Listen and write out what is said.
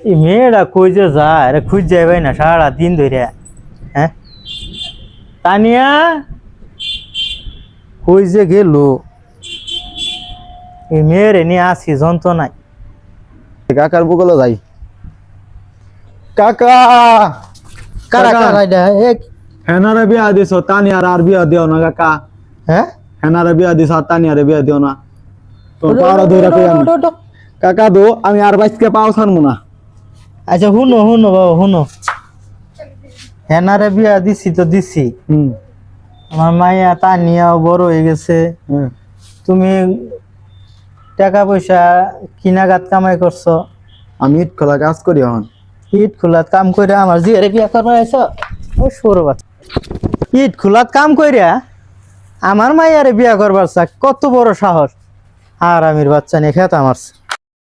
এই মেয়েটা কই যে যায় আরে খুঁজ যাইবাই না সারা দিন ধরে। হ্যাঁ তানিয়া কই যে গেল, এই মেয়ের নিয়ে আসি যন্ত্রণায়। কাকার বগলে যাই। কাকা কারা কারা এটা? হেনারে বিয়া দিছ, তানিয়ার আর বিয়া দিও না কাকা। হ্যাঁ হেনারে বিয়া দিছ, আর তানিয়ারে বিয়া দিও না। তোর পাওয়ার ধরে কই আমি কাকা দো, আমি আর বাইসকে পাও ছাড়মু না। আচ্ছা শুনো শুনো বাবা শুনো, হেনারে বিয়া দিছি তো দিছি, আমার মাইয়া তানিয়াও বড় হয়ে গেছে। তুমি টাকা পয়সা কিনাগাত কামাই করছো, আমি ইট খোলা কাজ করি এখন। ইট খোলাত কাম করে আমার জিয়ারে বিয়া করবার আইছো? ও সরো বাচ্চা, ইট খোলাত কাম কইরা আমার মাইয়ারে বিয়া করবার চাক, কত বড় সাহস! আর আমির বাচ্চা নিয়ে খেতা মারছে।